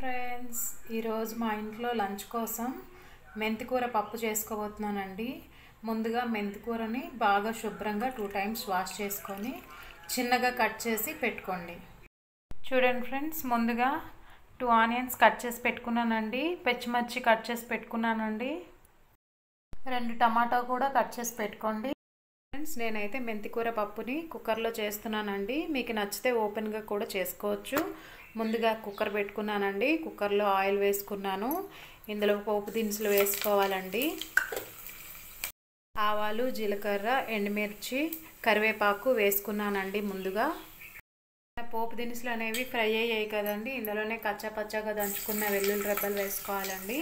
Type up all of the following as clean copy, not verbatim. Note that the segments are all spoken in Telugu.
ఫ్రెండ్స్, ఈరోజు మా ఇంట్లో లంచ్ కోసం మెంతికూర పప్పు చేసుకోబోతున్నానండి. ముందుగా మెంతికూరని బాగా శుభ్రంగా 2 టైమ్స్ వాష్ చేసుకొని చిన్నగా కట్ చేసి పెట్టుకోండి. చూడండి ఫ్రెండ్స్, ముందుగా 2 ఆనియన్స్ కట్ చేసి పెట్టుకున్నానండి. పచ్చిమిర్చి కట్ చేసి పెట్టుకున్నానండి. 2 టమాటా కూడా కట్ చేసి పెట్టుకోండి. ఫ్రెండ్స్, నేనైతే మెంతికూర పప్పుని కుక్కర్లో చేస్తున్నానండి. మీకు నచ్చితే ఓపెన్గా కూడా చేసుకోవచ్చు. ముందుగా కుక్కర్ పెట్టుకున్నానండి. కుక్కర్లో ఆయిల్ వేసుకున్నాను. ఇందులో పోపు దినుసులు వేసుకోవాలండి. ఆవాలు, జీలకర్ర, ఎండుమిర్చి, కరివేపాకు వేసుకున్నానండి. ముందుగా పోపు దినుసులు అనేవి ఫ్రై అయ్యాయి కదండి. ఇందులోనే కచ్చాపచ్చాగా దంచుకున్న వెల్లుల్లి రెబ్బలు వేసుకోవాలండి.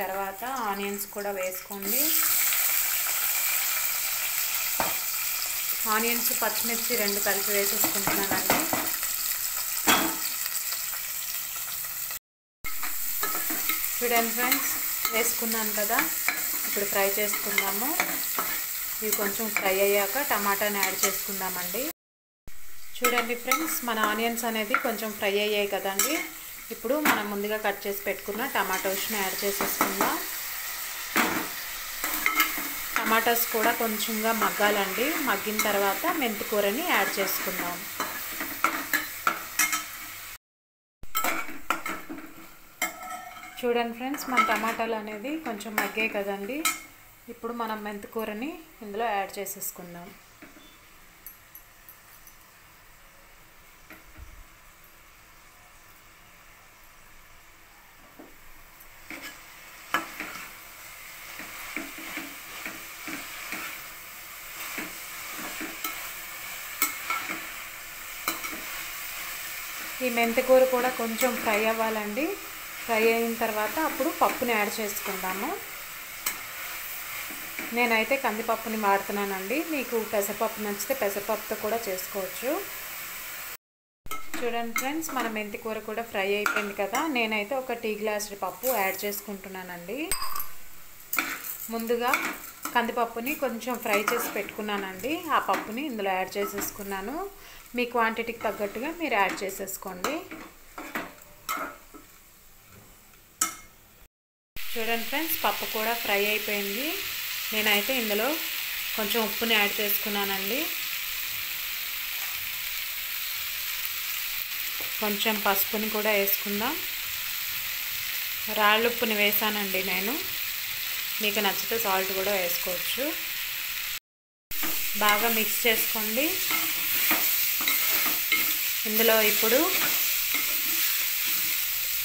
తర్వాత ఆనియన్స్ కూడా వేసుకోండి. ఆనియన్స్, పచ్చిమిర్చి 2 కలిపి వేసేసుకుంటున్నానండి. చూడండి ఫ్రెండ్స్, వేసుకున్నాను కదా, ఇప్పుడు ఫ్రై చేసుకుందాము. ఇవి కొంచెం ఫ్రై అయ్యాక టమాటాని యాడ్ చేసుకుందామండి. చూడండి ఫ్రెండ్స్, మన ఆనియన్స్ అనేది కొంచెం ఫ్రై అయ్యాయి కదండి. ఇప్పుడు మనం ముందుగా కట్ చేసి పెట్టుకున్న టమాటోస్ని యాడ్ చేసేసుకుందాం. టమాటాస్ కూడా కొంచెంగా మగ్గాలండి. మగ్గిన తర్వాత మెంతికూరని యాడ్ చేసుకుందాం. చూడండి ఫ్రెండ్స్, మన టమాటాలు అనేది కొంచెం మగ్గాయి కదండి. ఇప్పుడు మనం మెంతికూరని ఇందులో యాడ్ చేసేసుకుందాం. ఈ మెంతికూర కూడా కొంచెం ఫ్రై అవ్వాలండి. ఫ్రై అయిన తర్వాత అప్పుడు పప్పుని యాడ్ చేసుకుందాము. నేనైతే కందిపప్పుని వాడుతున్నానండి. మీకు పెసరపప్పు నచ్చితే పెసరపప్పుతో కూడా చేసుకోవచ్చు. చూడండి ఫ్రెండ్స్, మన మెంతికూర కూడా ఫ్రై అయిపోయింది కదా. నేనైతే ఒక టీ గ్లాస్ పప్పు యాడ్ చేసుకుంటున్నానండి. ముందుగా కందిపప్పుని కొంచెం ఫ్రై చేసి పెట్టుకున్నానండి. ఆ పప్పుని ఇందులో యాడ్ చేసేసుకున్నాను. మీ క్వాంటిటీకి తగ్గట్టుగా మీరు యాడ్ చేసేసుకోండి. చూడండి ఫ్రెండ్స్, పప్పు కూడా ఫ్రై అయిపోయింది. నేనైతే ఇందులో కొంచెం ఉప్పుని యాడ్ చేసుకున్నానండి. కొంచెం పసుపుని కూడా వేసుకుందాం. రాళ్ళ ఉప్పుని వేసానండి నేను. మీకు నచ్చితే సాల్ట్ కూడా వేసుకోవచ్చు. బాగా మిక్స్ చేసుకోండి. ఇందులో ఇప్పుడు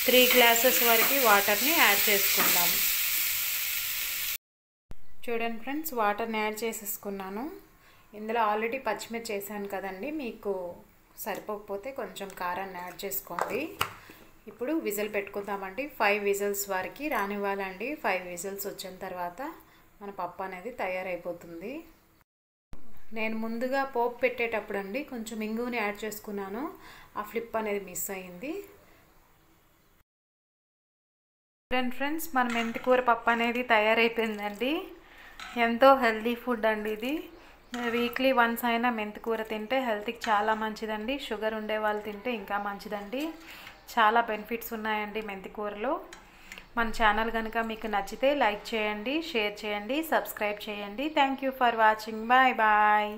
3 గ్లాసెస్ వరకు వాటర్ని యాడ్ చేసుకుందాం. చూడండి ఫ్రెండ్స్, వాటర్ని యాడ్ చేసేసుకున్నాను. ఇందులో ఆల్రెడీ పచ్చిమిర్చి వేసాను కదండి. మీకు సరిపోకపోతే కొంచెం కారాన్ని యాడ్ చేసుకోండి. ఇప్పుడు విజిల్ పెట్టుకుందామండి. 5 విజిల్స్ వరకు రానివ్వాలండి. 5 విజిల్స్ వచ్చిన తర్వాత మన పప్పు అనేది తయారైపోతుంది. నేను ముందుగా పోపు పెట్టేటప్పుడు అండి కొంచెం ఇంగువని యాడ్ చేసుకున్నాను. ఆ ఫ్లిప్ అనేది మిస్ అయింది. చూడండి ఫ్రెండ్స్, మన మెంతికూర పప్పు అనేది తయారైపోయిందండి. ఎంతో హెల్తీ ఫుడ్ అండి ఇది. వీక్లీ వన్స్ అయినా మెంతికూర తింటే హెల్త్కి చాలా మంచిదండి. షుగర్ ఉండే వాళ్ళు తింటే ఇంకా మంచిదండి. చాలా బెనిఫిట్స్ ఉన్నాయండి మెంతికూరలో. మన ఛానల్ కనుక మీకు నచ్చితే లైక్ చేయండి, షేర్ చేయండి, సబ్స్క్రైబ్ చేయండి. Thank you for watching. Bye bye.